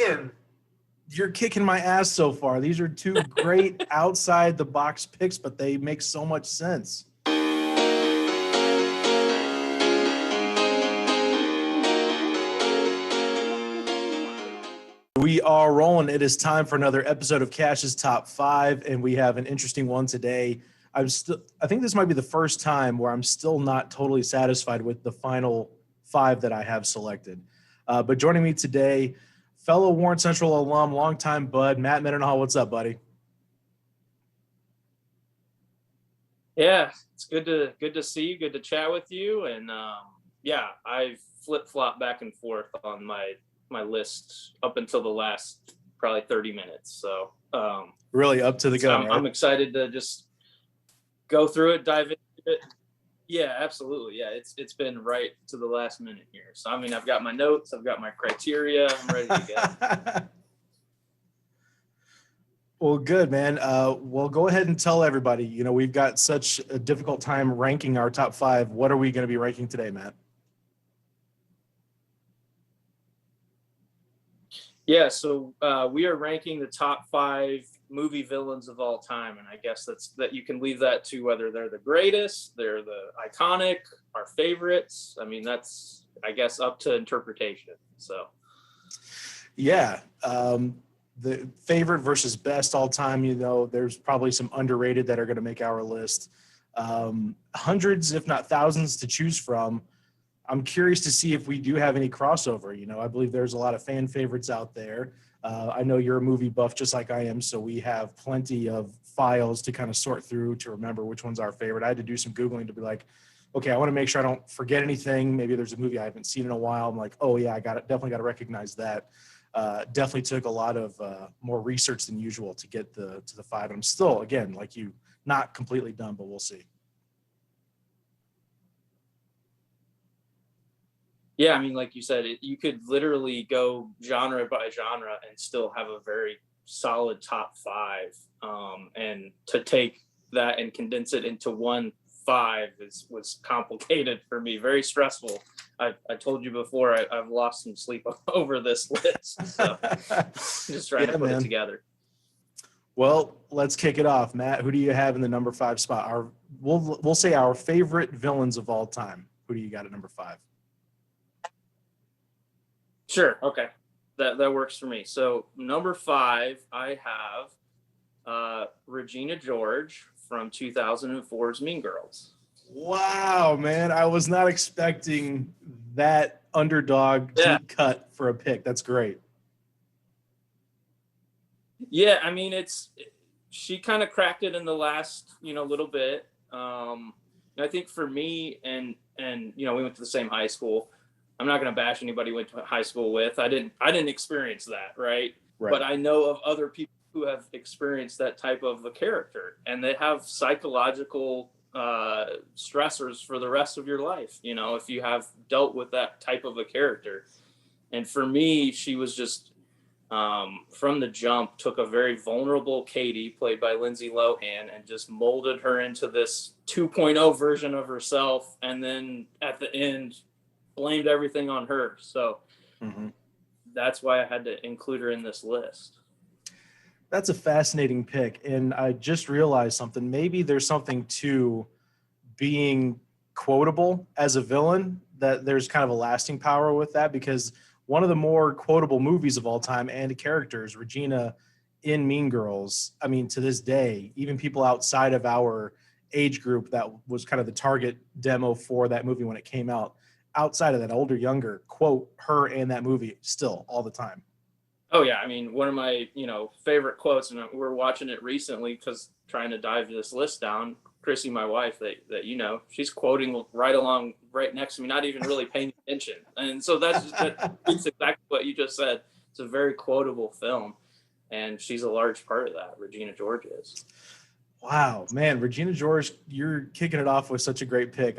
Man, you're kicking my ass so far. These are two great outside the box picks, but they make so much sense. We are rolling. It is time for another episode of Cash's Top 5, and we have an interesting one today. I think this might be the first time where I'm still not totally satisfied with the final 5 that I have selected. But joining me today, fellow Warren Central alum, longtime bud, Matt Mendenhall. What's up, buddy? Yeah, it's good to see you. Good to chat with you. And I've flip-flopped back and forth on my list up until the last probably 30 minutes. So really up to the gun. Right? I'm excited to just go through it, dive into it. Yeah, absolutely. Yeah, it's been right to the last minute here. So I mean, I've got my notes, I've got my criteria, I'm ready to go. Well, good, man. Well, go ahead and tell everybody. You know, we've got such a difficult time ranking our top 5. What are we going to be ranking today, Matt? Yeah, so we are ranking the top 5 movie villains of all time, and I guess that you can leave that to whether they're the greatest, they're the iconic, our favorites. I mean, that's, I guess, up to interpretation. So, yeah, the favorite versus best all time. You know, there's probably some underrated that are going to make our list. Hundreds, if not thousands, to choose from. I'm curious to see if we do have any crossover. You know, I believe there's a lot of fan favorites out there. I know you're a movie buff just like I am, so we have plenty of files to kind of sort through to remember which one's our favorite. I had to do some Googling to be like, okay, I want to make sure I don't forget anything. Maybe there's a movie I haven't seen in a while. I'm like, oh yeah, definitely got to recognize that. Definitely took a lot of more research than usual to get to the 5. I'm still, again, like you, not completely done, but we'll see. Yeah, I mean, like you said, you could literally go genre by genre and still have a very solid top 5. And to take that and condense it into one 5 was complicated for me, very stressful. I told you before, I've lost some sleep over this list, so just trying to put it together. Well, let's kick it off, Matt. Who do you have in the number 5 spot? We'll say our favorite villains of all time. Who do you got at number 5? Sure. Okay. That works for me. So number 5, I have Regina George from 2004's Mean Girls. Wow, man. I was not expecting that underdog deep cut for a pick. That's great. Yeah. I mean, she kind of cracked it in the last, little bit. I think for me and, we went to the same high school. I'm not going to bash anybody went to high school with. I didn't experience that, right? But I know of other people who have experienced that type of a character, and they have psychological stressors for the rest of your life, if you have dealt with that type of a character. And for me, she was just, from the jump, took a very vulnerable Katie, played by Lindsay Lohan, and just molded her into this 2.0 version of herself. And then at the end, blamed everything on her. So that's why I had to include her in this list. That's a fascinating pick. And I just realized something. Maybe there's something to being quotable as a villain, that there's kind of a lasting power with that, because one of the more quotable movies of all time and characters, Regina in Mean Girls, I mean, to this day, even people outside of our age group that was kind of the target demo for that movie when it came out, outside of that, older, younger, quote her and that movie still all the time. Oh yeah. I mean, one of my, favorite quotes, and we're watching it recently because trying to dive this list down, Chrissy, my wife, that she's quoting right next to me, not even really paying attention. And so that's exactly what you just said. It's a very quotable film, and she's a large part of that. Regina George is. Wow, man. Regina George, you're kicking it off with such a great pick.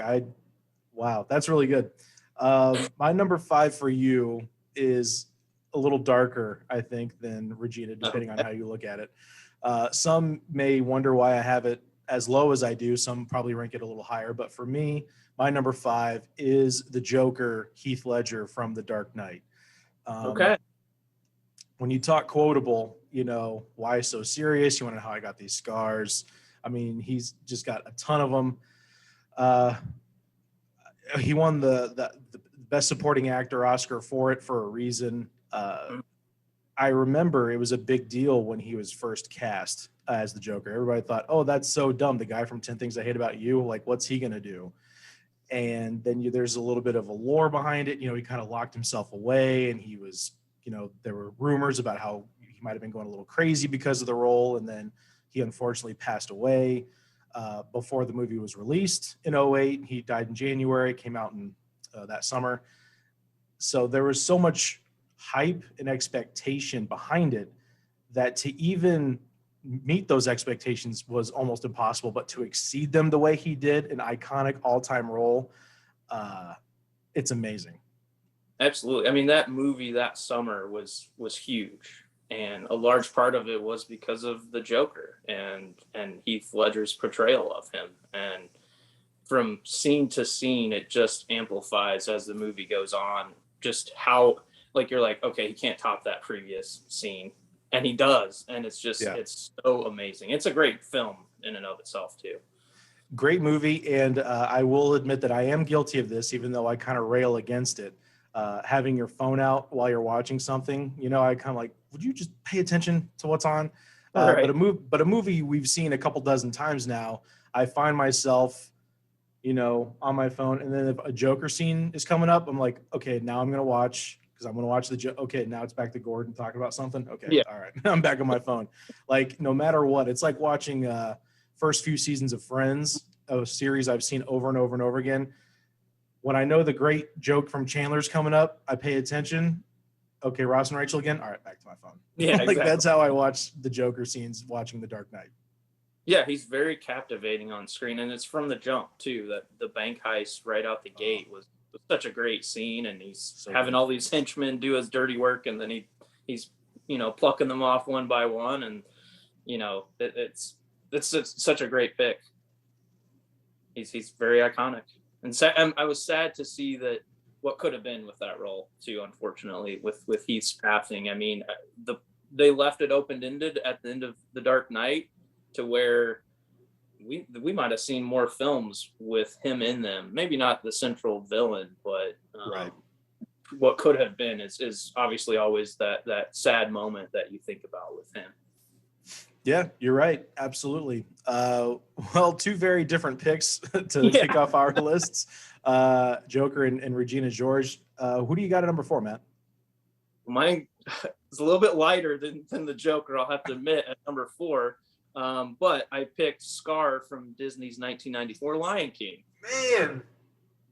Wow, that's really good. My number 5 for you is a little darker, I think, than Regina, depending on how you look at it. Some may wonder why I have it as low as I do. Some probably rank it a little higher. But for me, my number 5 is the Joker, Heath Ledger from The Dark Knight. Okay. when you talk quotable, why so serious? You want to know how I got these scars? I mean, he's just got a ton of them. He won the best supporting actor Oscar for it for a reason. I remember it was a big deal when he was first cast as the Joker. Everybody thought, oh, that's so dumb. The guy from 10 Things I Hate About You, like, what's he going to do? And then there's a little bit of a lore behind it. He kind of locked himself away, and he was, there were rumors about how he might have been going a little crazy because of the role. And then he unfortunately passed away before the movie was released in 2008. He died in January, came out in that summer. So there was so much hype and expectation behind it that to even meet those expectations was almost impossible, but to exceed them the way he did, an iconic all-time role, it's amazing. Absolutely. I mean, that movie that summer was huge, and a large part of it was because of the Joker and Heath Ledger's portrayal of him. And from scene to scene, it just amplifies as the movie goes on, just how, like, you're like, okay, he can't top that previous scene, and he does. And it's just, It's so amazing. It's a great film in and of itself too. Great movie. And I will admit that I am guilty of this, even though I kind of rail against it. Having your phone out while you're watching something, I kind of like, would you just pay attention to what's on? Right. But a movie we've seen a couple dozen times now, I find myself, on my phone, and then if a Joker scene is coming up, I'm like, okay, now I'm gonna watch, because I'm gonna watch okay, now it's back to Gordon talking about something. Okay, yeah. All right, I'm back on my phone. Like, no matter what, it's like watching first few seasons of Friends, a series I've seen over and over and over again. When I know the great joke from Chandler's coming up, I pay attention. Okay, Ross and Rachel again. All right, back to my phone. Yeah, like exactly. That's how I watch the Joker scenes watching The Dark Knight. Yeah, he's very captivating on screen, and it's from the jump too. That the bank heist right out the gate was such a great scene, and he's so having all these henchmen do his dirty work, and then he's plucking them off one by one, and it's such a great pick. He's very iconic, and I was sad to see that what could have been with that role too. Unfortunately, with Heath's passing, I mean, they left it open-ended at the end of The Dark Knight, to where we might have seen more films with him in them. Maybe not the central villain, but right. What could have been is obviously always that sad moment that you think about with him. Yeah, you're right. Absolutely. Well, two very different picks to kick off our lists. Joker and Regina George. Who do you got at number 4, Matt? Mine is a little bit lighter than the Joker, I'll have to admit, at number 4. But I picked Scar from Disney's 1994 Lion King. Man,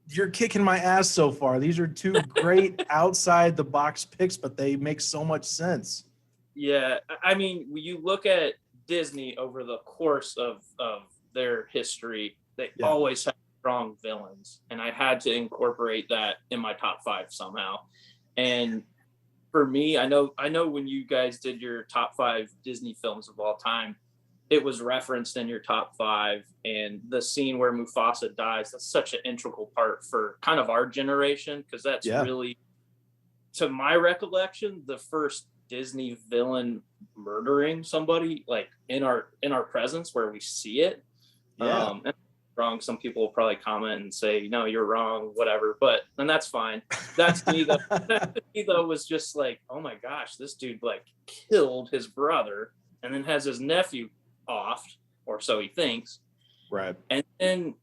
you're kicking my ass so far. These are two great outside the box picks, but they make so much sense. Yeah, I mean, when you look at Disney over the course of their history, they always have strong villains, and I had to incorporate that in my top 5 somehow. And for me, I know when you guys did your top 5 Disney films of all time, it was referenced in your top 5, and the scene where Mufasa dies, that's such an integral part for kind of our generation, because that's really, to my recollection, the first Disney villain murdering somebody, like in our presence, where we see it. And wrong, some people will probably comment and say, no, you're wrong, whatever, and that's fine. That's me though. That to me though was just like, oh my gosh, this dude like killed his brother and then has his nephew offed, or so he thinks. Right. And then,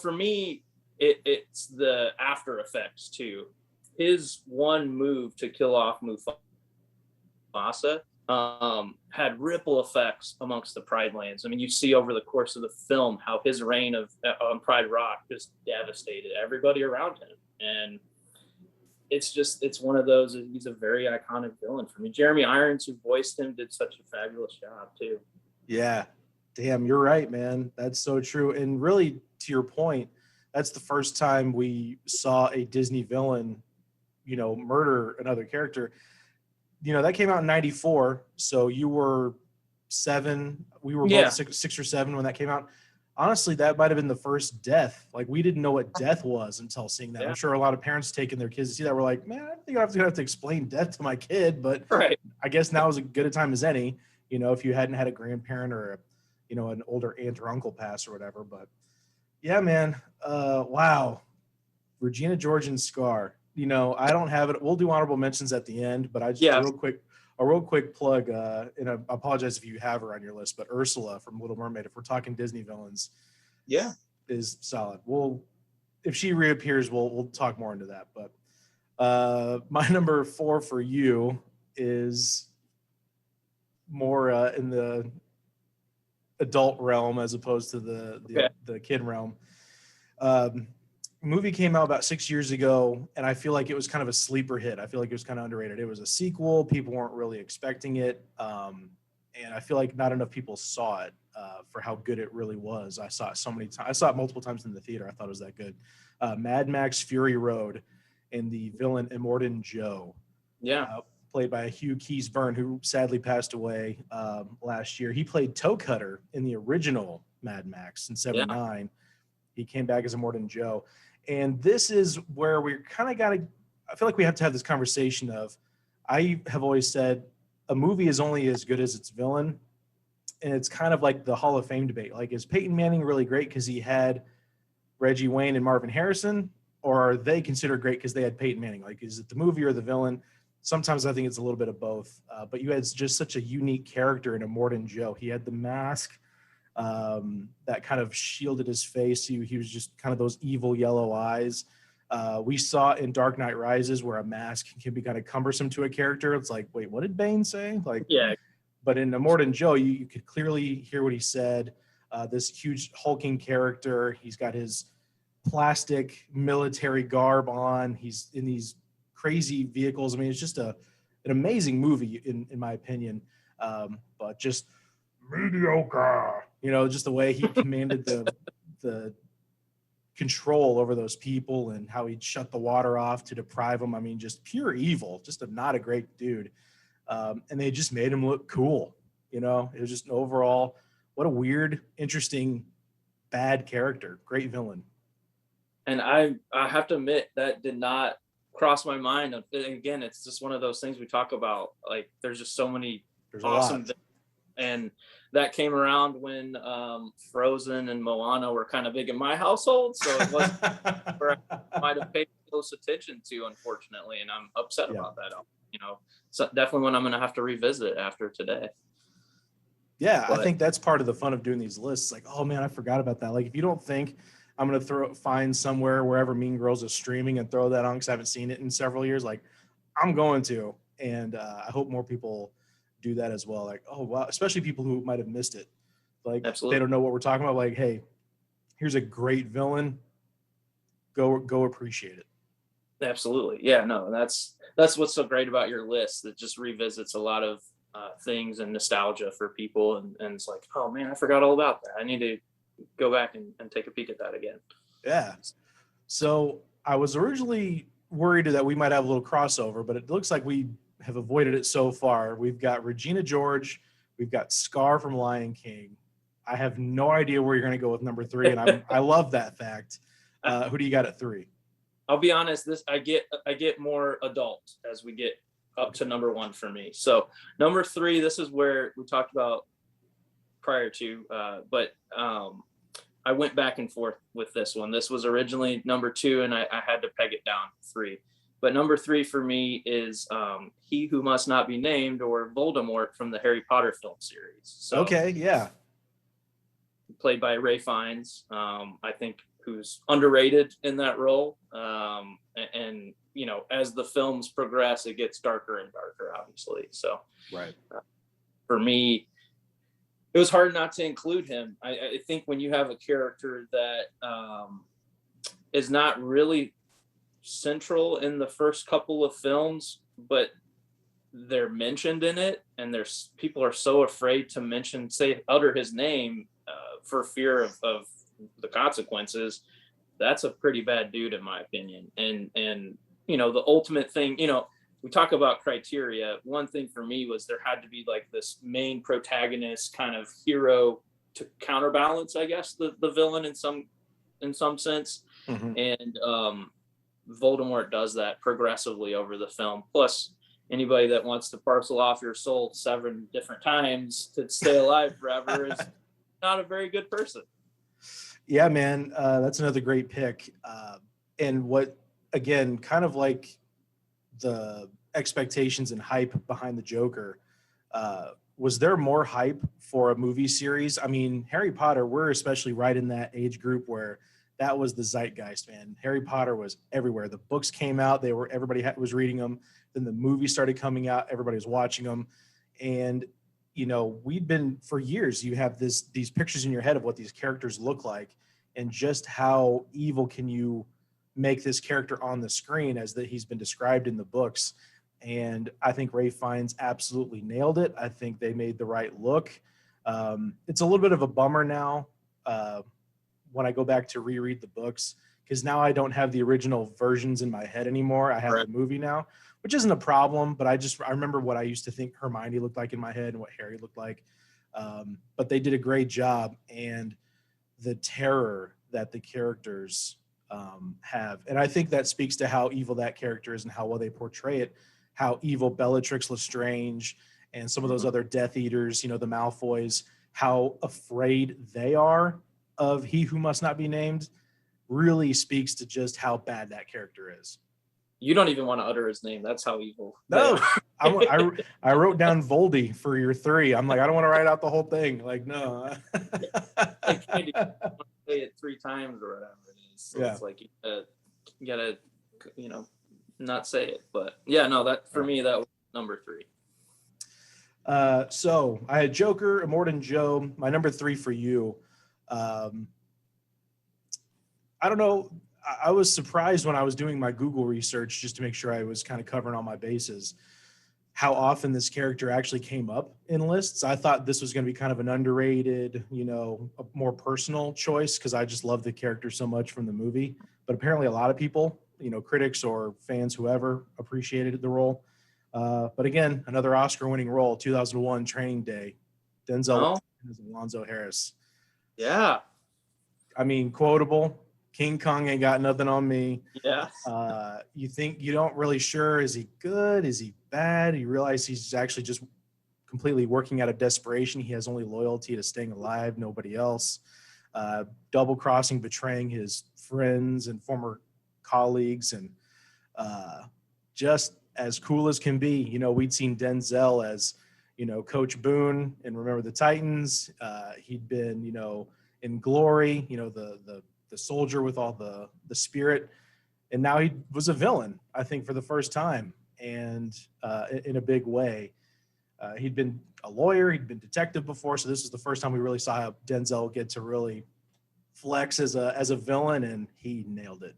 for me, it's the after effects too. His one move to kill off Mufasa had ripple effects amongst the Pride Lands. I mean, you see over the course of the film how his reign on Pride Rock just devastated everybody around him. And it's one of those, he's a very iconic villain for me. Jeremy Irons, who voiced him, did such a fabulous job too. Yeah, damn, you're right, man. That's so true. And really, to your point, that's the first time we saw a Disney villain, murder another character. That came out in 94. So you were 7. We were both 6 or 7 when that came out. Honestly, that might have been the first death. Like, we didn't know what death was until seeing that. I'm sure a lot of parents taking their kids to see that were like, man, I think I'm going to have to explain death to my kid. But I guess now is as good a time as any, you know, if you hadn't had a grandparent or, you know, an older aunt or uncle pass or whatever. But yeah, man, wow. Regina George and Scar. You know, I don't have it. We'll do honorable mentions at the end, but I just Yeah. a real quick plug, and I apologize if you have her on your list, but Ursula from Little Mermaid, if we're talking Disney villains, Yeah. is solid. If she reappears, we'll talk more into that. But my number 4 for you is more in the adult realm as opposed to the kid realm. Movie came out about 6 years ago, and I feel like it was kind of a sleeper hit. I feel like it was kind of underrated. It was a sequel. People weren't really expecting it. And I feel like not enough people saw it for how good it really was. I saw it so many times. I saw it multiple times in the theater. I thought it was that good. Mad Max Fury Road, and the villain Immortan Joe. Yeah. Played by Hugh Keys-Byrne, who sadly passed away last year. He played Toe Cutter in the original Mad Max in '79. He came back as Immortan Joe. And this is where we're kind of got to, I feel like we have to have this conversation of, I have always said a movie is only as good as its villain. And it's kind of like the Hall of Fame debate. Like, is Peyton Manning really great because he had Reggie Wayne and Marvin Harrison? Or are they considered great because they had Peyton Manning? Like, is it the movie or the villain? Sometimes I think it's a little bit of both. But you had just such a unique character in Immortan Joe. He had the mask that kind of shielded his face. He was just kind of those evil yellow eyes. We saw in Dark Knight Rises where a mask can be kind of cumbersome to a character. It's like, wait, what did Bane say? Like, Yeah. But in Immortan Joe, you could clearly hear what he said. This huge hulking character. He's got his plastic military garb on. He's in these crazy vehicles. I mean, it's just an amazing movie in my opinion. But just mediocre, you know, just the way he commanded the control over those people and how he'd shut the water off to deprive them. I mean, just pure evil, just not a great dude. And they just made him look cool. You know, it was just an overall, what a weird, interesting, bad character. Great villain. And I have to admit that did not cross my mind. Again, it's just one of those things we talk about. Like, there's just so many awesome things. And that came around when Frozen and Moana were kind of big in my household. So it wasn't where I might have paid close attention to, unfortunately. And I'm upset about that. You know, so definitely one I'm going to have to revisit after today. Yeah, I think that's part of the fun of doing these lists. Like, oh man, I forgot about that. Like, if you don't think I'm going to find somewhere wherever Mean Girls is streaming and throw that on because I haven't seen it in several years, like, I'm going to. And I hope more people do that as well. Like, oh wow, especially people who might have missed it. Like, Absolutely. They don't know what we're talking about. Like, hey, here's a great villain. Go appreciate it. Absolutely. Yeah, no, that's what's so great about your list. That just revisits a lot of things and nostalgia for people. And it's like, oh man, I forgot all about that. I need to go back and take a peek at that again. Yeah. So I was originally worried that we might have a little crossover, but it looks like we have avoided it so far. We've got Regina George. We've got Scar from Lion King. I have no idea where you're going to go with number 3, and I love that fact. Who do you got at 3? I'll be honest. I get more adult as we get up to number 1 for me. So number 3, this is where we talked about prior to, but I went back and forth with this one. This was originally number 2, and I had to peg it down 3. But number 3 for me is He Who Must Not Be Named, or Voldemort from the Harry Potter film series. So, okay, yeah. Played by Ray Fiennes, I think, who's underrated in that role. And you know, as the films progress, it gets darker and darker, obviously. So, right. For me, it was hard not to include him. I think when you have a character that is not really central in the first couple of films, but they're mentioned in it, and there's people are so afraid to utter his name for fear of the consequences. That's a pretty bad dude, in my opinion. And you know, the ultimate thing, you know, we talk about criteria. One thing for me was there had to be like this main protagonist kind of hero to counterbalance, I guess, the villain in some sense. Mm-hmm. And Voldemort does that progressively over the film. Plus, anybody that wants to parcel off your soul 7 different times to stay alive forever is not a very good person. Yeah, man, that's another great pick. And what, again, kind of like the expectations and hype behind the Joker, was there more hype for a movie series? I mean, Harry Potter, we're especially right in that age group where that was the zeitgeist, man. Harry Potter was everywhere. The books came out, everybody was reading them. Then the movie started coming out, everybody was watching them. And we'd been for years, you have these pictures in your head of what these characters look like and just how evil can you make this character on the screen as that he's been described in the books. And I think Ray Fiennes absolutely nailed it. I think they made the right look. It's a little bit of a bummer now when I go back to reread the books, because now I don't have the original versions in my head anymore. I have the movie now, which isn't a problem, but I remember what I used to think Hermione looked like in my head and what Harry looked like. But they did a great job, and the terror that the characters have. And I think that speaks to how evil that character is and how well they portray it, how evil Bellatrix Lestrange and some of those other Death Eaters, the Malfoys, how afraid they are of he who must not be named, really speaks to just how bad that character is. You don't even want to utter his name. That's how evil. No, I wrote down Voldy for your 3. I'm like, I don't want to write out the whole thing. Like, no. Like, say it 3 times or whatever it is. So yeah. It's like you gotta, not say it. But yeah, no, that for me, that was number 3. So I had Joker, Immortan Joe. My number 3 for you. I don't know. I was surprised when I was doing my Google research just to make sure I was kind of covering all my bases, how often this character actually came up in lists. I thought this was going to be kind of an underrated, a more personal choice because I just love the character so much from the movie. But apparently a lot of people, critics or fans, whoever, appreciated the role. But again, another Oscar-winning role, 2001 Training Day, Denzel as Alonzo Harris. Yeah. I mean, quotable. King Kong ain't got nothing on me. Yeah. You don't really sure, is he good? Is he bad? You realize he's actually just completely working out of desperation. He has only loyalty to staying alive, nobody else. Double crossing, betraying his friends and former colleagues, and just as cool as can be. We'd seen Denzel as, Coach Boone in Remember the Titans. He'd been, in Glory, the soldier with all the spirit. And now he was a villain, I think, for the first time, and in a big way. He'd been a lawyer, he'd been detective before, so this is the first time we really saw Denzel get to really flex as a villain, and he nailed it.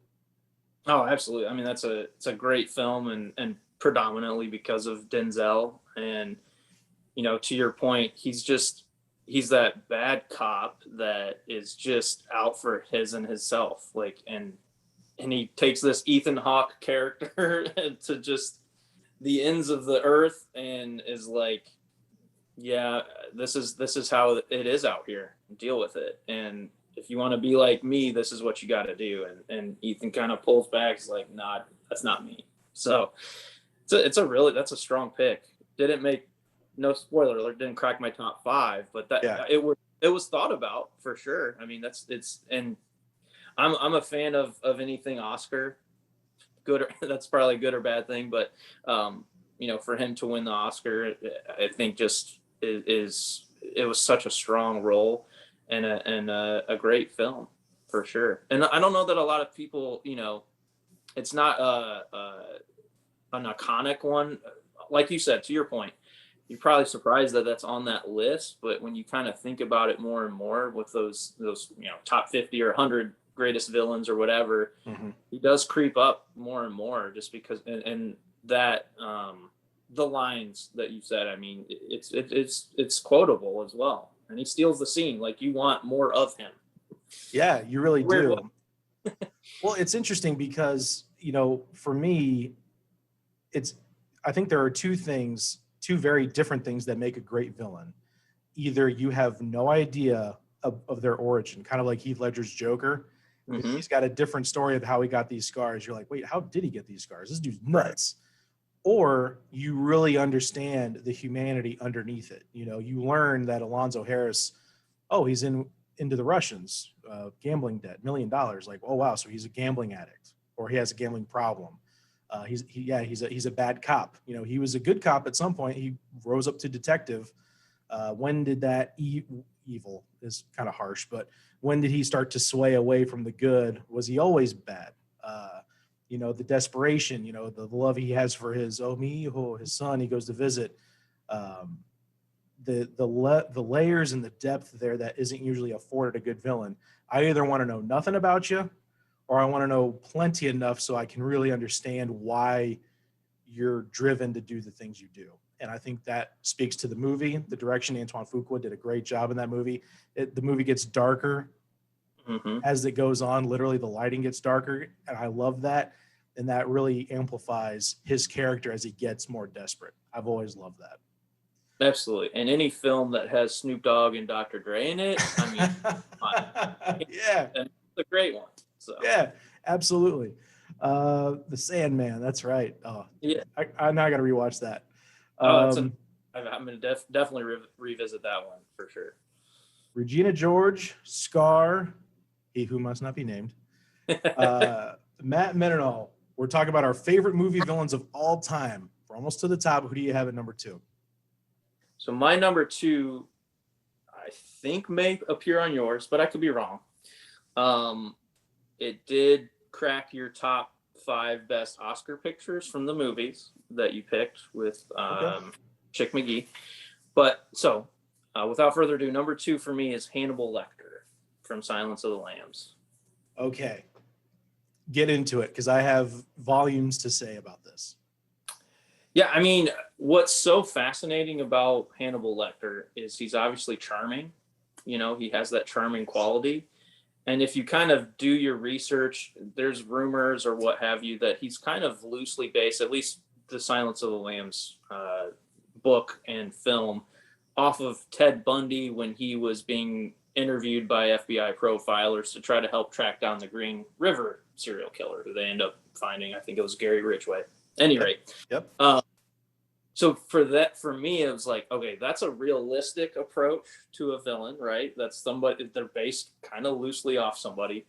Oh, absolutely. I mean, it's a great film, and predominantly because of Denzel. And, to your point, he's that bad cop that is just out for his and himself. Like, and he takes this Ethan Hawke character to just the ends of the earth and is like, yeah, this is how it is out here. Deal with it. And if you want to be like me, this is what you got to do. And Ethan kind of pulls back. He's like, nah, that's not me. So that's a strong pick. Didn't make, no spoiler alert, didn't crack my top 5, but it was thought about for sure. I mean, and I'm a fan of anything Oscar, good or that's probably a good or bad thing, but for him to win the Oscar, I think just it was such a strong role and a great film for sure. And I don't know that a lot of people, it's not an iconic one, like you said, to your point. You're probably surprised that that's on that list, but when you kind of think about it more and more with those top 50 or 100 greatest villains or whatever, he does creep up more and more just because and that the lines that you said, I mean, it's quotable as well, and he steals the scene. Like, you want more of him. Yeah, you really do. Well, it's interesting because for me, I think there are two very different things that make a great villain. Either you have no idea of their origin, kind of like Heath Ledger's Joker. He's got a different story of how he got these scars. You're like, wait, how did he get these scars? This dude's nuts. or you really understand the humanity underneath it. You know, you learn that Alonzo Harris, oh, he's into the Russians, gambling debt, $1 million. Like, oh wow, so he's a gambling addict, or he has a gambling problem. He's a bad cop. You know, he was a good cop at some point. He rose up to detective. When did that evil is kind of harsh, but when did he start to sway away from the good? Was he always bad? You know, the desperation, you know, the love he has for his his son he goes to visit. The layers and the depth there that isn't usually afforded a good villain. I either want to know nothing about you, or I want to know plenty enough so I can really understand why you're driven to do the things you do. And I think that speaks to the movie. The direction, Antoine Fuqua did a great job in that movie. The movie gets darker as it goes on. Literally, the lighting gets darker, and I love that. And that really amplifies his character as he gets more desperate. I've always loved that. Absolutely. And any film that has Snoop Dogg and Dr. Dre in it, I mean, yeah, it's a great one. So yeah, absolutely. The Sandman, that's right. Oh, yeah. I now got to rewatch that. I'm going to definitely revisit that one for sure. Regina George, Scar, he who must not be named, Matt Mendenhall. We're talking about our favorite movie villains of all time. We're almost to the top. Who do you have at number 2? So my number 2, I think may appear on yours, but I could be wrong. It did crack your top 5 best Oscar pictures from the movies that you picked with Chick McGee. But so without further ado, number 2 for me is Hannibal Lecter from Silence of the Lambs. Okay. Get into it, because I have volumes to say about this. Yeah, I mean, what's so fascinating about Hannibal Lecter is he's obviously charming. You know, he has that charming quality. And if you kind of do your research, there's rumors or what have you that he's kind of loosely based, at least the Silence of the Lambs book and film, off of Ted Bundy when he was being interviewed by FBI profilers to try to help track down the Green River serial killer, who they end up finding. I think it was Gary Ridgway. Any rate. Yep. So for me, it was like, okay, that's a realistic approach to a villain, right? That's somebody, they're based kind of loosely off somebody,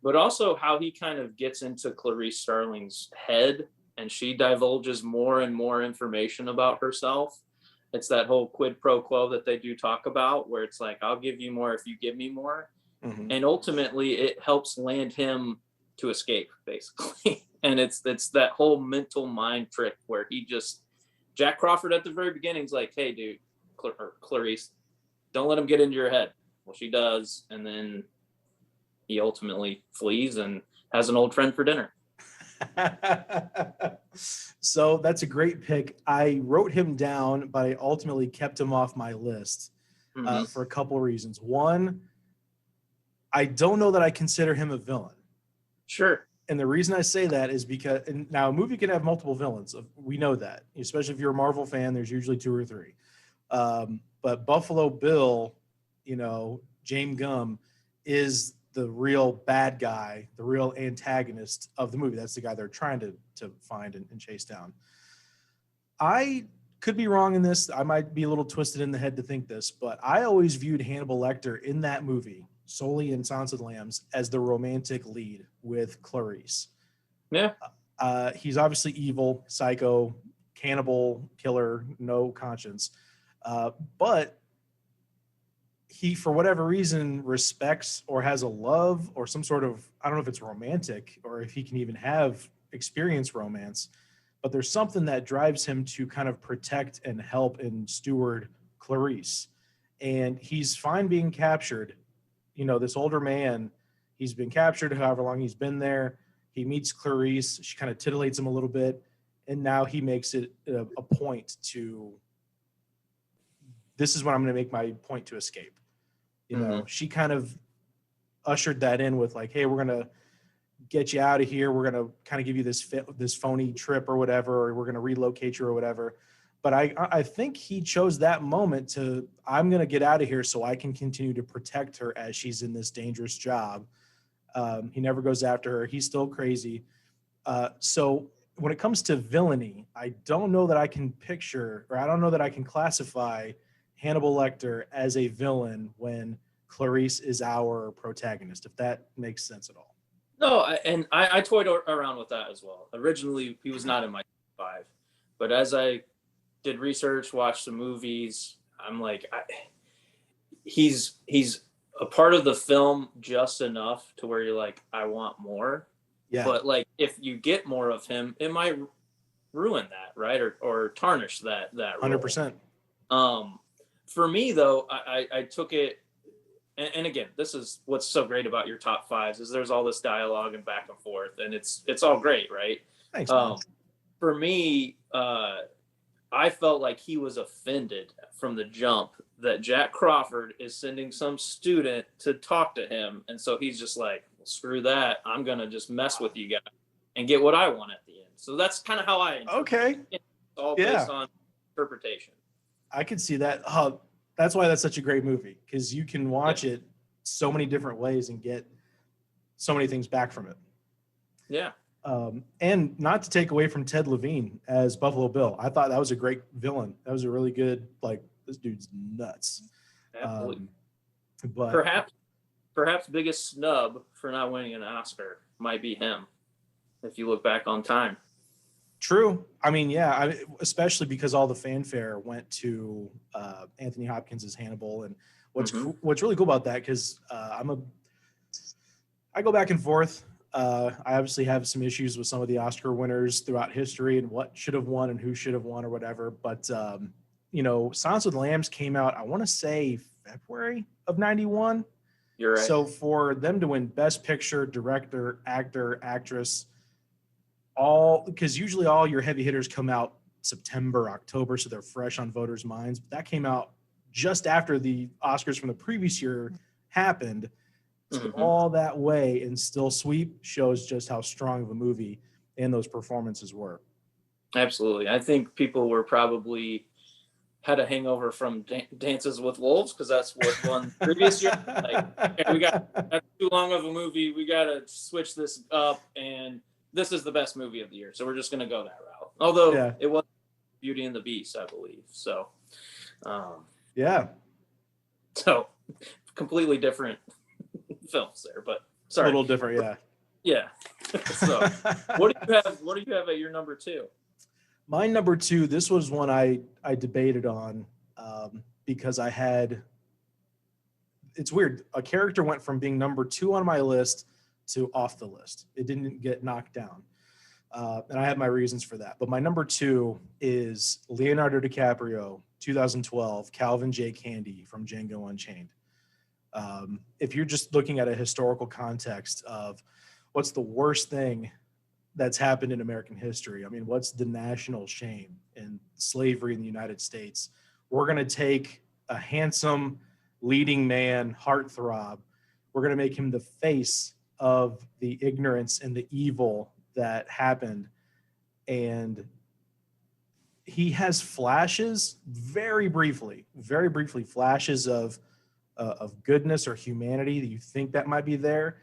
but also how he kind of gets into Clarice Starling's head, and she divulges more and more information about herself. It's that whole quid pro quo that they do talk about, where it's like, I'll give you more if you give me more. Mm-hmm. And ultimately it helps land him to escape, basically. And it's that whole mental mind trick where he just, Jack Crawford at the very beginning is like, hey, dude, Clarice, don't let him get into your head. Well, she does. And then he ultimately flees and has an old friend for dinner. So that's a great pick. I wrote him down, but I ultimately kept him off my list for a couple of reasons. One, I don't know that I consider him a villain. Sure. And the reason I say that is because now a movie can have multiple villains. We know that, especially if you're a Marvel fan, there's usually 2 or 3. But Buffalo Bill, you know, James Gumb is the real bad guy, the real antagonist of the movie. That's the guy they're trying to find and chase down. I could be wrong in this. I might be a little twisted in the head to think this, but I always viewed Hannibal Lecter in that movie, solely in Silence of the Lambs, as the romantic lead with Clarice. Yeah. He's obviously evil, psycho, cannibal, killer, no conscience. But he, for whatever reason, respects or has a love or some sort of, I don't know if it's romantic or if he can even have experience romance, but there's something that drives him to kind of protect and help and steward Clarice. And he's fine being captured. You know, this older man, he's been captured however long he's been there. He meets Clarice. She kind of titillates him a little bit. And now he makes it a point to, this is when I'm going to make my point to escape. You know, she kind of ushered that in with like, hey, we're going to get you out of here. We're going to kind of give you this phony trip or whatever, or we're going to relocate you or whatever. But I think he chose that moment to, I'm going to get out of here so I can continue to protect her as she's in this dangerous job. He never goes after her. He's still crazy. So when it comes to villainy, I don't know that I can picture, or I don't know that I can classify Hannibal Lecter as a villain when Clarice is our protagonist, if that makes sense at all. No, I toyed around with that as well. Originally, he was not in my top 5, but as I did research, watched some movies, I'm like, he's a part of the film just enough to where you're like, I want more. Yeah, But like, if you get more of him, it might ruin that, right? Or tarnish that role. 100%. For me though, I took it, and again, this is what's so great about your top 5s is there's all this dialogue and back and forth, and it's all great, right? Thanks, man. For me, I felt like he was offended from the jump that Jack Crawford is sending some student to talk to him, and so he's just like, well, screw that, I'm gonna just mess with you guys and get what I want at the end. So that's kind of how I Okay. it. It's all Yeah. based on interpretation. I could see that. That's why that's such a great movie, because you can watch it so many different ways and get so many things back from it. Yeah. And not to take away from Ted Levine as Buffalo Bill, I thought that was a great villain. That was a really good, like, this dude's nuts. Absolutely. But perhaps biggest snub for not winning an Oscar might be him, if you look back on time. true. I mean, yeah, especially because all the fanfare went to Anthony Hopkins as Hannibal. And what's really cool about that, because I go back and forth. I obviously have some issues with some of the Oscar winners throughout history and what should have won and who should have won or whatever. But, Silence of the Lambs came out, I want to say February of 91. You're right. So for them to win Best Picture, Director, Actor, Actress, all, because usually all your heavy hitters come out September, October, so they're fresh on voters' minds. But that came out just after the Oscars from the previous year happened. So all that way and still sweep shows just how strong of a movie and those performances were. Absolutely. I think people were probably had a hangover from Dances with Wolves, because that's what won previous year. Like, okay, that's too long of a movie. We got to switch this up, and this is the best movie of the year. So we're just going to go that route. Although it was Beauty and the Beast, I believe. So, So completely different films there, but sorry. A little different, yeah. Yeah. So what do you have at your number 2? My number 2, this was one I debated on because it's weird. A character went from being number 2 on my list to off the list. It didn't get knocked down. And I have my reasons for that. But my number 2 is Leonardo DiCaprio, 2012, Calvin J. Candy from Django Unchained. If you're just looking at a historical context of what's the worst thing that's happened in American history, I mean, what's the national shame in slavery in the United States? We're going to take a handsome leading man, heartthrob. We're going to make him the face of the ignorance and the evil that happened. And he has flashes, very briefly, flashes of goodness or humanity that you think that might be there,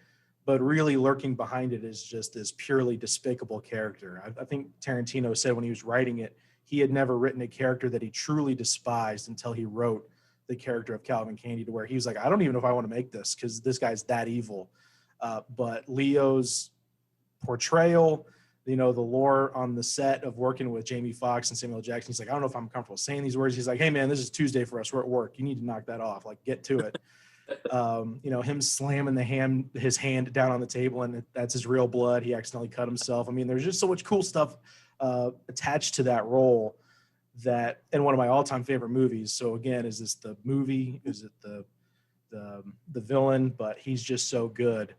but really lurking behind it is just this purely despicable character. I think Tarantino said when he was writing it, he had never written a character that he truly despised until he wrote the character of Calvin Candy, to where he was like, I don't even know if I want to make this because this guy's that evil. But Leo's portrayal, the lore on the set of working with Jamie Foxx and Samuel Jackson, he's like, I don't know if I'm comfortable saying these words. He's like, hey man, this is Tuesday for us. We're at work. You need to knock that off. Like, get to it. Him slamming his hand down on the table, and that's his real blood. He accidentally cut himself. I mean, there's just so much cool stuff attached to that role, that, and one of my all-time favorite movies. So again, is this the movie? Is it the villain? But he's just so good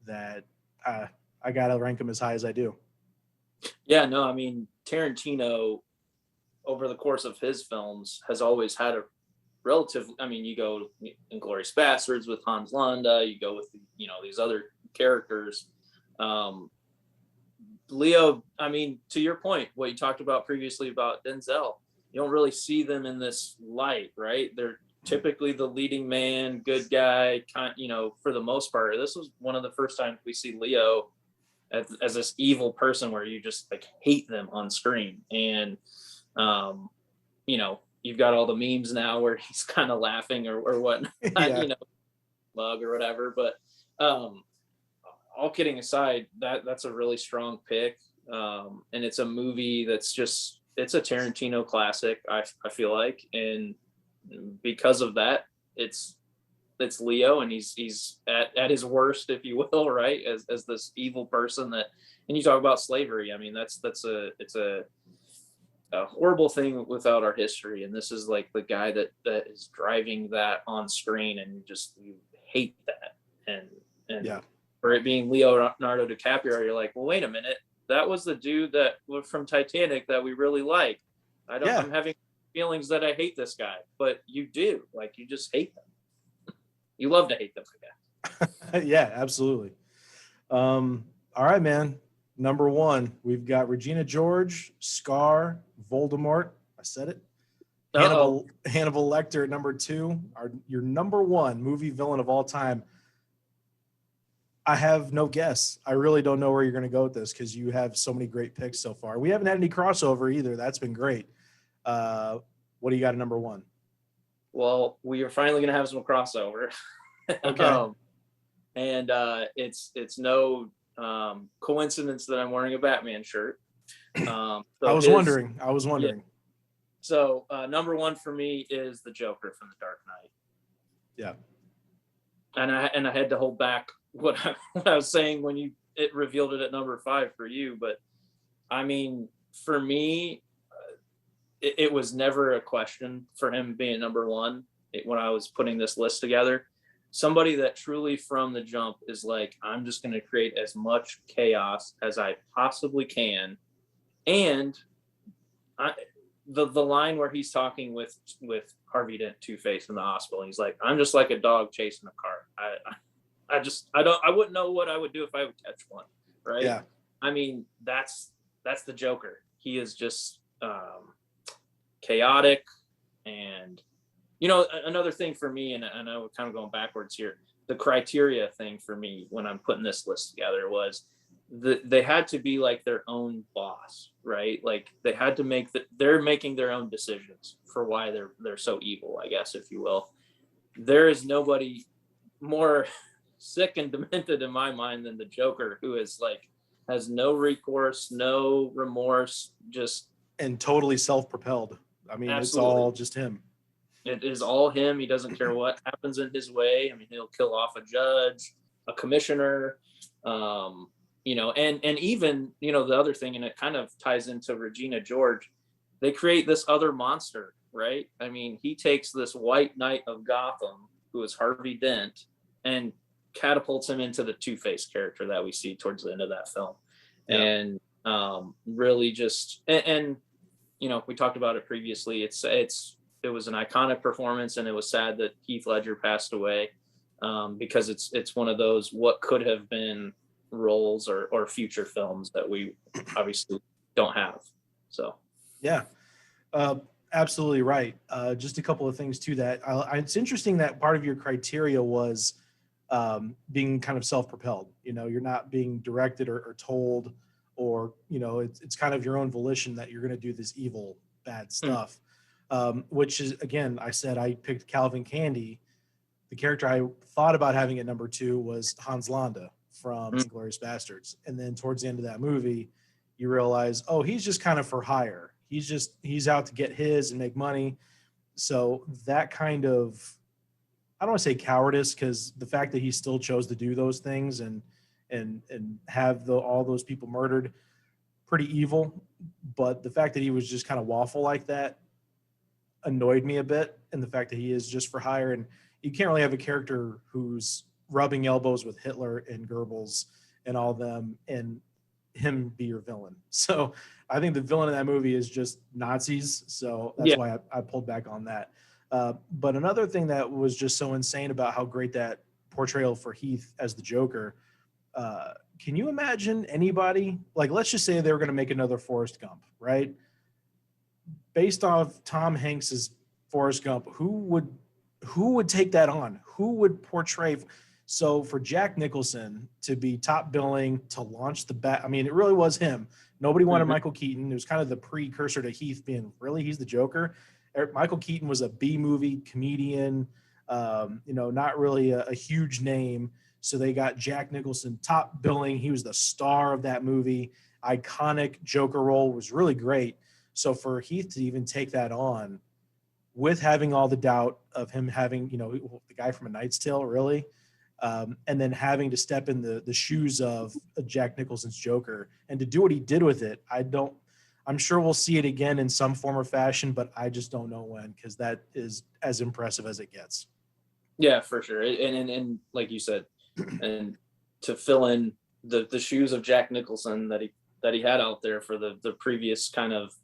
that I gotta rank him as high as I do. Yeah, no, I mean, Tarantino over the course of his films has always had a relative, I mean, you go Inglourious Bastards with Hans Landa, you go with these other characters. Leo, I mean, to your point, what you talked about previously about Denzel, you don't really see them in this light, right? They're typically the leading man, good guy, for the most part. This was one of the first times we see Leo as this evil person where you just like hate them on screen. And you know, you've got all the memes now where he's kind of laughing or whatnot, Yeah. you know, mug or whatever. But all kidding aside, that's a really strong pick. And it's a movie that's just, it's a Tarantino classic, I feel like. And because of that, it's Leo, and he's at his worst, if you will, right? As this evil person that, and you talk about slavery. I mean, it's a horrible thing without our history. And this is like the guy that is driving that on screen, and you hate that. And Yeah. for it being Leonardo DiCaprio, you're like, well, wait a minute, that was the dude that was from Titanic that we really like. Yeah. I'm having feelings that I hate this guy, but you do, like, you just hate them. You love to hate them, I guess. Yeah, absolutely. All right, man. Number one, we've got Regina George, Scar, Voldemort. I said it. Hannibal Lecter at number two. Your number one movie villain of all time. I have no guess. I really don't know where you're going to go with this because you have so many great picks so far. We haven't had any crossover either. That's been great. What do you got at number one? Well, we are finally going to have some crossover. Okay. And it's no coincidence that I'm wearing a Batman shirt. I was wondering. Yeah. So number one for me is the Joker from The Dark Knight. Yeah. And I had to hold back what I was saying when it revealed it at number 5 for you. But I mean, for me, it was never a question for him being number one when I was putting this list together. Somebody that truly from the jump is like, I'm just going to create as much chaos as I possibly can. And the line where he's talking with Harvey Dent, Two-Face in the hospital, and he's like, I'm just like a dog chasing a cart. I wouldn't know what I would do if I would catch one. Right. Yeah. I mean, that's the Joker. He is just chaotic. And you know, another thing for me, and I know we're kind of going backwards here, the criteria thing for me when I'm putting this list together was they had to be like their own boss, right? Like they had to they're making their own decisions for why they're so evil, I guess, if you will. There is nobody more sick and demented in my mind than the Joker, who is like, has no recourse, no remorse, just, and totally self-propelled. I mean, absolutely. It's all just him. It is all him. He doesn't care what happens in his way. I mean, he'll kill off a judge, a commissioner, you know, and even, you know, the other thing, and it kind of ties into Regina George, they create this other monster, right? I mean, he takes this white knight of Gotham, who is Harvey Dent, and catapults him into the Two-Face character that we see towards the end of that film. Yeah. And really just, and you know, we talked about it previously. It was an iconic performance, and it was sad that Heath Ledger passed away, because it's one of those what could have been roles or future films that we obviously don't have. So yeah, absolutely right. Just a couple of things to that. It's interesting that part of your criteria was being kind of self-propelled. You know, you're not being directed or told, or you know, it's kind of your own volition that you're going to do this evil, bad stuff. Which is, again, I said I picked Calvin Candy. The character I thought about having at number 2 was Hans Landa from Inglourious Bastards. And then towards the end of that movie, you realize, oh, he's just kind of for hire. He's out to get his and make money. So that kind of, I don't want to say cowardice, because the fact that he still chose to do those things and have all those people murdered, pretty evil. But the fact that he was just kind of waffle like that annoyed me a bit, and the fact that he is just for hire, and you can't really have a character who's rubbing elbows with Hitler and Goebbels and all them and him be your villain. So I think the villain in that movie is just Nazis. So that's why I pulled back on that. But another thing that was just so insane about how great that portrayal for Heath as the Joker, can you imagine anybody, like, let's just say they were going to make another Forrest Gump, right? Based off Tom Hanks's Forrest Gump, who would take that on? Who would portray? So for Jack Nicholson to be top billing, to launch the bat, I mean, it really was him. Nobody wanted Michael Keaton. It was kind of the precursor to Heath being, really, he's the Joker. Michael Keaton was a B movie comedian, not really a huge name. So they got Jack Nicholson top billing. He was the star of that movie. Iconic Joker role, was really great. So for Heath to even take that on with having all the doubt of him having, the guy from A Knight's Tale, really, and then having to step in the shoes of Jack Nicholson's Joker and to do what he did with it, I'm sure we'll see it again in some form or fashion, but I just don't know when, because that is as impressive as it gets. Yeah, for sure. And like you said, and to fill in the shoes of Jack Nicholson that he had out there for the previous kind of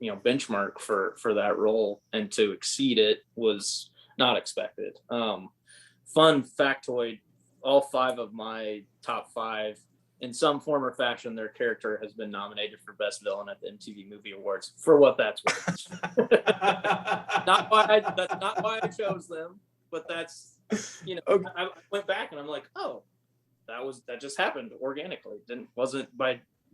benchmark for that role, and to exceed it was not expected. Fun factoid, all 5 of my top 5, in some form or fashion, their character has been nominated for Best Villain at the MTV Movie Awards, for what that's worth. That's not why I chose them, but that's, okay. I went back and I'm like, oh, that just happened organically. Wasn't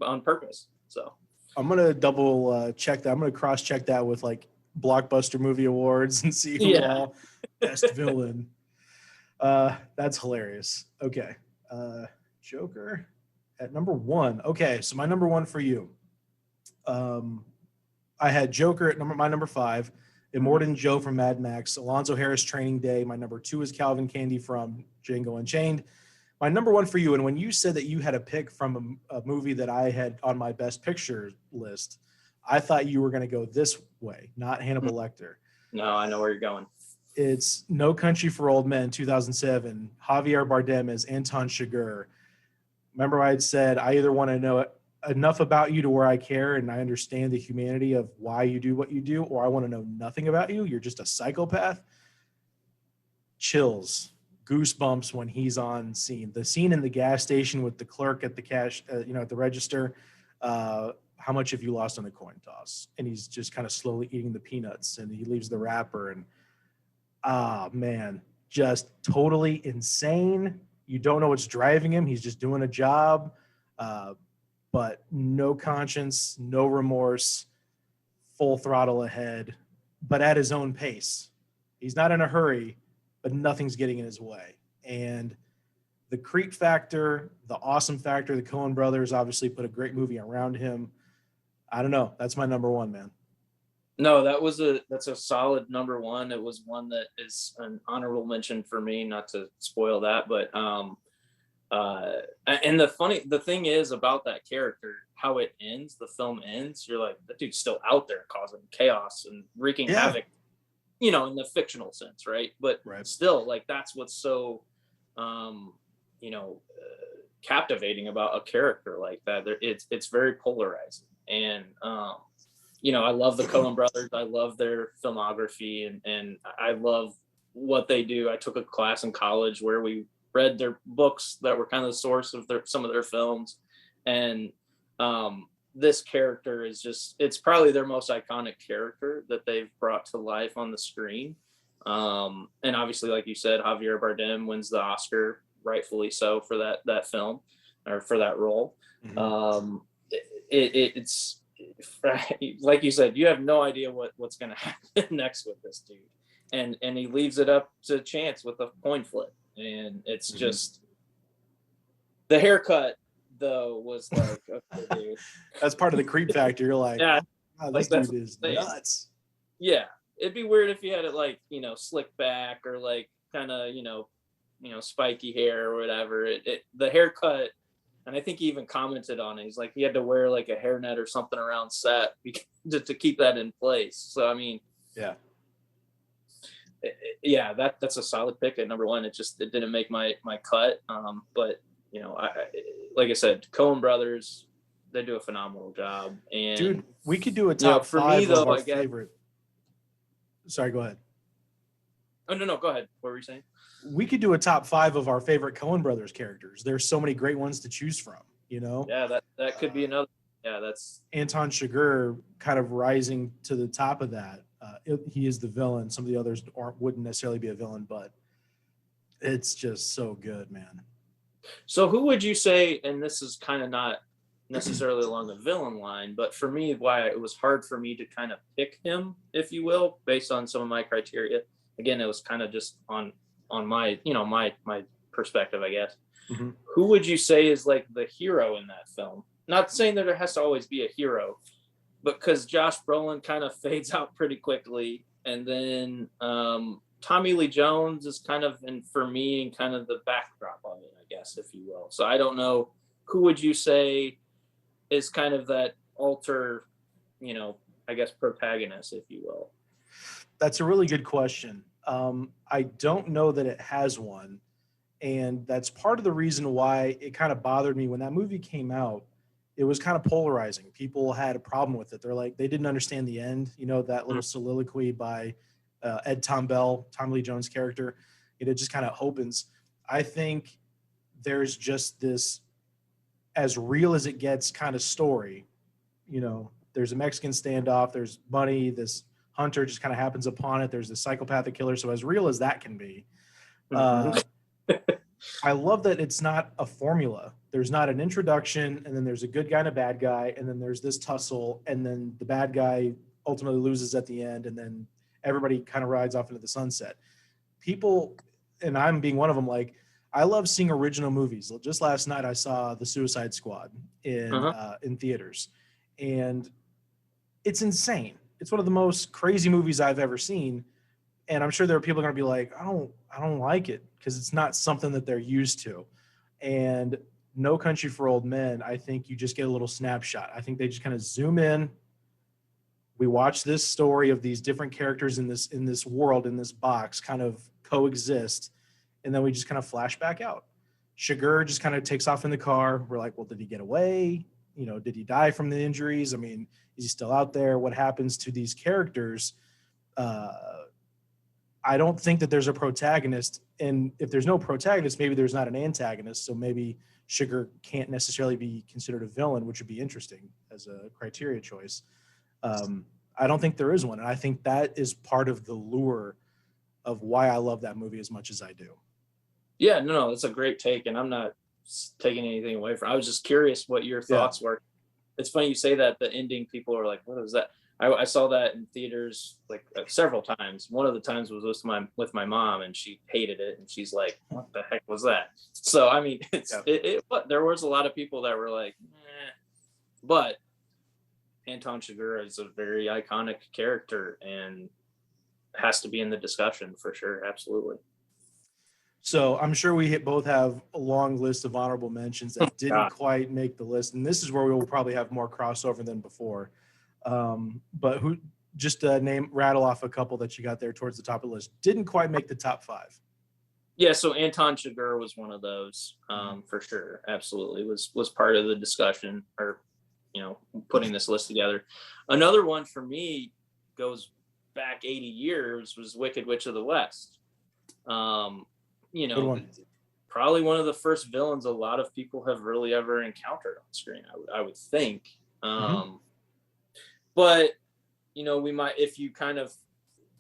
on purpose. So I'm gonna double check that. I'm gonna cross check that with like Blockbuster Movie Awards and see who all Best Villain. That's hilarious. Okay, Joker at number 1. Okay, so my number 1 for you. I had Joker at my number 5. Immortan Joe from Mad Max. Alonzo Harris, Training Day. My number 2 is Calvin Candy from Django Unchained. My number 1 for you, and when you said that you had a pick from a movie that I had on my Best Picture list, I thought you were going to go this way, not Hannibal Lecter. No, I know where you're going. It's No Country for Old Men, 2007. Javier Bardem as Anton Chigurh. Remember I had said, I either want to know enough about you to where I care and I understand the humanity of why you do what you do, or I want to know nothing about you. You're just a psychopath. Chills, goosebumps when he's on scene. The scene in the gas station with the clerk at the cash, at the register. How much have you lost on the coin toss? And he's just kind of slowly eating the peanuts, and he leaves the wrapper, and man, just totally insane. You don't know what's driving him. He's just doing a job, but no conscience, no remorse, full throttle ahead, but at his own pace. He's not in a hurry, but nothing's getting in his way. And the creep factor, the awesome factor, the Coen brothers obviously put a great movie around him. I don't know. That's my number 1, man. No, that's a solid number 1. It was one that is an honorable mention for me, not to spoil that, but and the thing is about that character, how it ends, the film ends, you're like, that dude's still out there causing chaos and wreaking havoc, in the fictional sense, right? But still, like, that's what's so captivating about a character like that. It's very polarizing. And I love the Coen brothers. I love their filmography, and I love what they do. I took a class in college where we read their books that were kind of the source of some of their films. And this character is it's probably their most iconic character that they've brought to life on the screen. And obviously, like you said, Javier Bardem wins the Oscar, rightfully so, for that film, or for that role. Mm-hmm. It's like you said, you have no idea what's going to happen next with this dude, and he leaves it up to chance with a coin flip, and it's just the haircut though was like, okay, dude. That's part of the creep factor. You're like, yeah, oh, this dude is nuts. Yeah, it'd be weird if you had it like slicked back, or like kind of spiky hair or whatever. The haircut. And I think he even commented on it. He's like, he had to wear like a hairnet or something around set to keep that in place. So, I mean, that's a solid pick at number 1. It didn't make my cut. But like I said, Coen brothers, they do a phenomenal job. And dude, we could do a top 5 of our favorite. Sorry, go ahead. Oh, no, go ahead. What were you saying? We could do a top 5 of our favorite Coen brothers characters. There's so many great ones to choose from, Yeah, that could be another. Yeah, that's Anton Chigurh kind of rising to the top of that. He is the villain. Some of the others wouldn't necessarily be a villain, but It's just so good, man. So who would you say, and this is kind of not necessarily along the villain line, but for me, why it was hard for me to kind of pick him, if you will, based on some of my criteria. Again, it was kind of just on my, my perspective, I guess. Hmm. Who would you say is like the hero in that film? Not saying that there has to always be a hero, but because Josh Brolin kind of fades out pretty quickly, and then Tommy Lee Jones is kind of, and for me, and kind of the backdrop of it, I guess, if you will. So I don't know, who would you say is kind of that alter, I guess, protagonist, if you will. That's a really good question. I don't know that it has one. And that's part of the reason why it kind of bothered me when that movie came out. It was kind of polarizing. People had a problem with it. They're like, they didn't understand the end, that little soliloquy by Ed Tom Bell, Tom Lee Jones' character. It just kind of opens. I think there's just this as real as it gets kind of story. There's a Mexican standoff, there's money, this hunter just kind of happens upon it. There's the psychopathic killer. So as real as that can be, Mhm. I love that it's not a formula. There's not an introduction, and then there's a good guy and a bad guy, and then there's this tussle, and then the bad guy ultimately loses at the end, and then everybody kind of rides off into the sunset. People, and I'm being one of them, like, I love seeing original movies. Just last night, I saw The Suicide Squad Uh-huh. in theaters, and it's insane. It's one of the most crazy movies I've ever seen, and I'm sure there are people going to be like, I don't like it because it's not something that they're used to. And No Country for Old Men, I think you just get a little snapshot. I think they just kind of zoom in. We watch this story of these different characters in this world, in this box, kind of coexist, and then we just kind of flash back out. Shiger just kind of takes off in the car. We're like, well, did he get away? Did he die from the injuries? I mean, is he still out there? What happens to these characters? Uh, I don't think that there's a protagonist, and if there's no protagonist, maybe there's not an antagonist. So maybe Sugar can't necessarily be considered a villain, which would be interesting as a criteria choice. I don't think there is one, and I think that is part of the lure of why I love that movie as much as I do. Yeah, no, that's a great take, and I'm not taking anything away from. I was just curious what your Yeah. thoughts were. It's funny you say that. The ending, people are like, "What is that?" I saw that in theaters like several times. One of the times was with my mom, and she hated it, and she's like, "What the heck was that?" So I mean, but there was a lot of people that were like, eh. But Anton Chigurh is a very iconic character and has to be in the discussion for sure. Absolutely. So I'm sure we both have a long list of honorable mentions that didn't God. quite make the list, and this is where we will probably have more crossover than before. But who just rattle off a couple that you got there towards the top of the list. Didn't quite make the top five. Yeah, so Anton Chigurh was one of those, for sure. Absolutely, was part of the discussion, or putting this list together. Another one for me goes back 80 years, was Wicked Witch of the West. Um, you Good know, one. probably one of the first villains a lot of people have really ever encountered on screen. I would think. Mm-hmm. But we might, if you kind of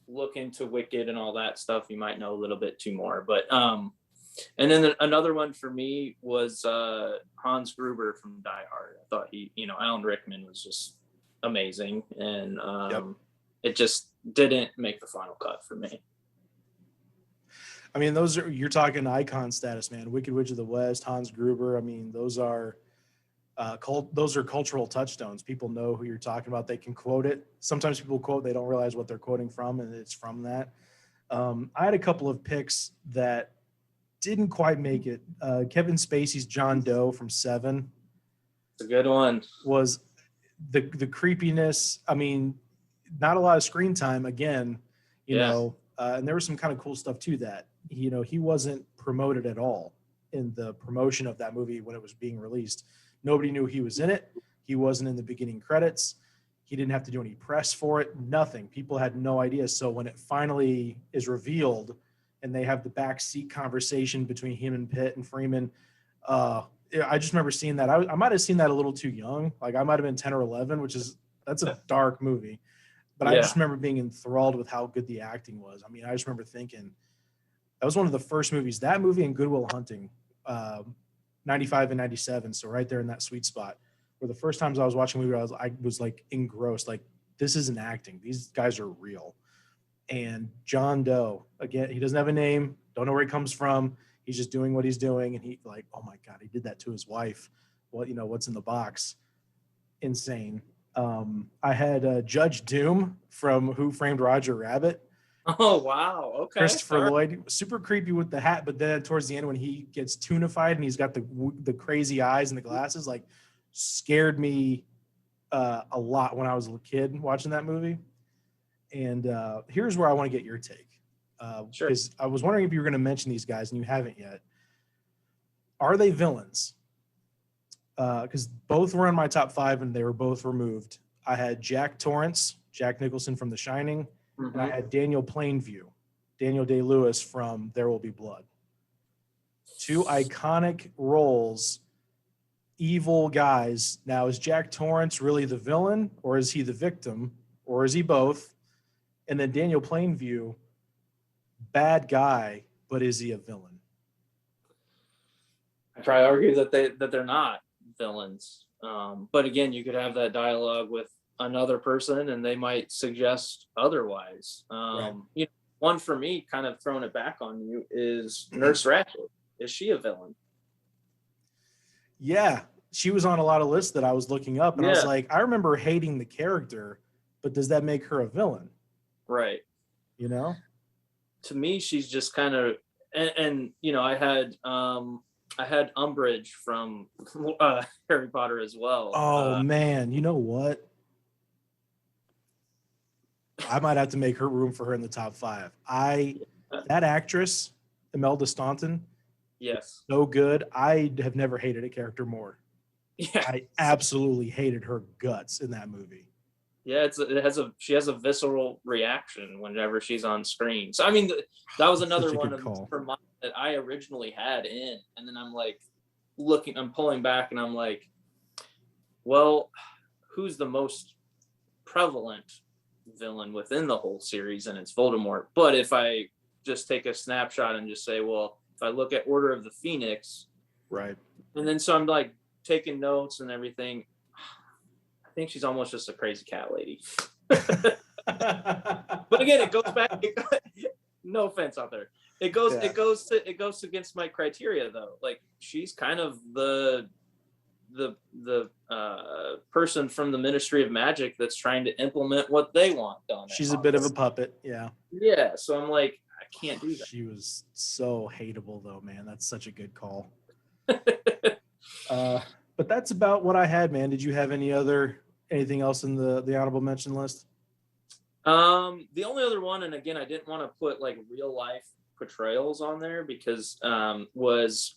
look into Wicked and all that stuff, you might know a little bit too more. But and then another one for me was Hans Gruber from Die Hard. I thought Alan Rickman was just amazing, and Yep. it just didn't make the final cut for me. I mean, you're talking icon status, man. Wicked Witch of the West, Hans Gruber. I mean, those are cultural touchstones. People know who you're talking about. They can quote it. Sometimes people quote, they don't realize what they're quoting from, and it's from that. I had a couple of picks that didn't quite make it. Kevin Spacey's John Doe from Seven It's a good one. was the creepiness. I mean, not a lot of screen time again, and there was some kind of cool stuff to that. He wasn't promoted at all in the promotion of that movie when it was being released. Nobody knew he was in it. He wasn't in the beginning credits. He didn't have to do any press for it. Nothing. People had no idea. So when it finally is revealed and they have the backseat conversation between him and Pitt and Freeman, I just remember seeing that. I might have seen that a little too young. Like I might have been 10 or 11, that's a dark movie. But I just remember being enthralled with how good the acting was. I mean, I just remember thinking, That was one of the first movies. That movie and Good Will Hunting, 95 and 97. So right there in that sweet spot. For the first times I was watching a movie, I was like engrossed. Like, this isn't acting. These guys are real. And John Doe, again, he doesn't have a name. Don't know where he comes from. He's just doing what he's doing. And he like, oh my God, he did that to his wife. What, what's in the box? Insane. I had Judge Doom from Who Framed Roger Rabbit. Oh, wow. Okay. Christopher Lloyd, super creepy with the hat, but then towards the end when he gets tunified and he's got the crazy eyes and the glasses, like, scared me a lot when I was a kid watching that movie. And here's where I want to get your take. Sure. Because I was wondering if you were going to mention these guys and you haven't yet. Are they villains? Because both were in my top 5 and they were both removed. I had Jack Torrance, Jack Nicholson from The Shining, and I had Daniel Plainview, Daniel Day-Lewis from There Will Be Blood. 2 iconic roles, evil guys. Now, is Jack Torrance really the villain, or is he the victim, or is he both? And then Daniel Plainview, bad guy, but is he a villain? I probably argue that they're not villains. But again, you could have that dialogue with another person and they might suggest otherwise. Right. One for me, kind of throwing it back on you, is Nurse Ratched. Is she a villain? Yeah, she was on a lot of lists that I was looking up, and I was like, I remember hating the character, but does that make her a villain? Right. To me, she's just kind of, and I had Umbridge from Harry Potter as well. Oh man, you know what? I might have to make her room for her in the top 5. That actress, Imelda Staunton, yes, so good. I have never hated a character more. Yeah, I absolutely hated her guts in that movie. Yeah, she has a visceral reaction whenever she's on screen. So I mean, that was another one of her mine that I originally had in, and then I'm like I'm pulling back, and I'm like, well, who's the most prevalent villain within the whole series? And it's Voldemort. But if I just take a snapshot and just say, well, if I look at Order of the Phoenix, right, and then so I'm like taking notes and everything, I think she's almost just a crazy cat lady. But again, it goes back. No offense out there. It goes against my criteria though. Like, she's kind of the person from the Ministry of Magic that's trying to implement what they want done. She's a bit of a puppet. Yeah. Yeah. So I'm like, I can't do that. She was so hateable though, man. That's such a good call. But that's about what I had, man. Did you have anything else in the honorable mention list? The only other one, and again, I didn't want to put like real life portrayals on there because was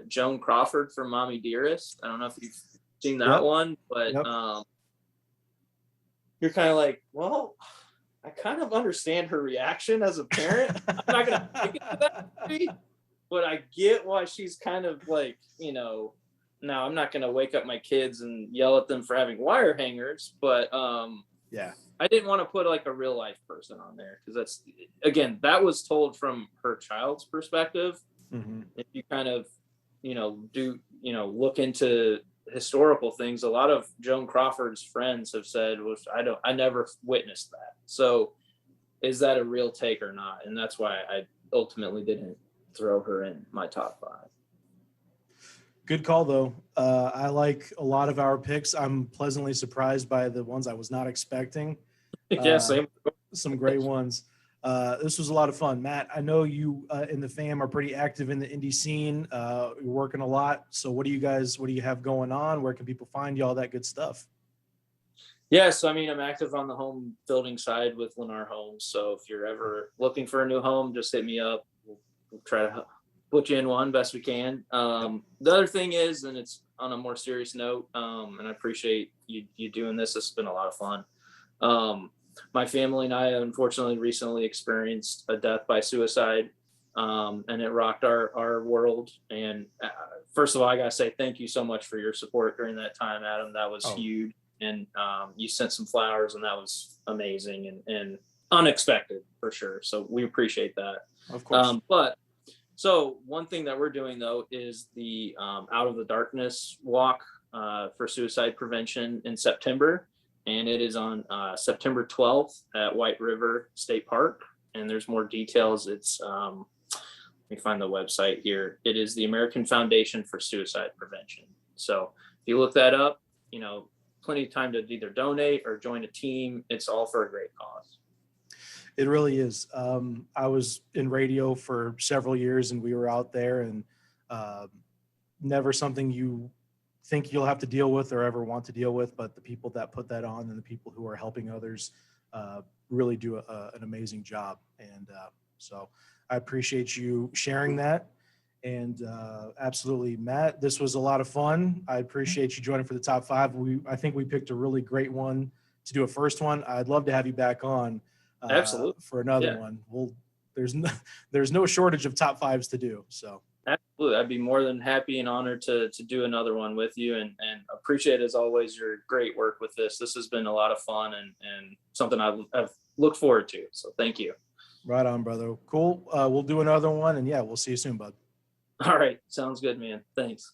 Joan Crawford from Mommy Dearest. I don't know if you've seen that one, but you're kind of like, well, I kind of understand her reaction as a parent. I'm not gonna pick into that movie, but I get why she's kind of like, now I'm not gonna wake up my kids and yell at them for having wire hangers, but yeah, I didn't want to put like a real life person on there because that was told from her child's perspective. Mm-hmm. If you kind of, look into historical things, a lot of Joan Crawford's friends have said, I never witnessed that. So is that a real take or not? And that's why I ultimately didn't throw her in my top 5. Good call, though. I like a lot of our picks. I'm pleasantly surprised by the ones I was not expecting. Yeah, same. Some great ones. This was a lot of fun. Matt, I know you and the fam are pretty active in the indie scene. You're working a lot. So what do you have going on? Where can people find you? All that good stuff. Yeah, so I'm active on the home building side with Lennar Homes. So if you're ever looking for a new home, just hit me up. We'll try to put you in one best we can. The other thing is, and it's on a more serious note, and I appreciate you doing this. It's been a lot of fun. My family and I unfortunately recently experienced a death by suicide, and it rocked our world. And first of all, I gotta say thank you so much for your support during that time, Adam. That was huge. And you sent some flowers, and that was amazing and unexpected for sure. So we appreciate that. Of course. But So one thing that we're doing though is the Out of the Darkness walk for suicide prevention in September, and it is on September 12th at White River State Park. And there's more details. It's let me find the website here. It is the American Foundation for Suicide Prevention. So if you look that up, you know, plenty of time to either donate or join a team. It's all for a great cause. It really is. I was in radio for several years, and we were out there, and never something you think you'll have to deal with or ever want to deal with, but the people that put that on and the people who are helping others really do an amazing job. And so I appreciate you sharing that. And absolutely, Matt, this was a lot of fun. I appreciate you joining for the top five. I think we picked a really great one to do a first one. I'd love to have you back on Absolutely. for another Yeah. one. There's no shortage of top fives to do. So Absolutely. I'd be more than happy and honored to do another one with you, and appreciate as always your great work with this. This has been a lot of fun and something I've looked forward to. So thank you. right on, brother. Cool. We'll do another one, and yeah, we'll see you soon, bud. All right. Sounds good, man. Thanks.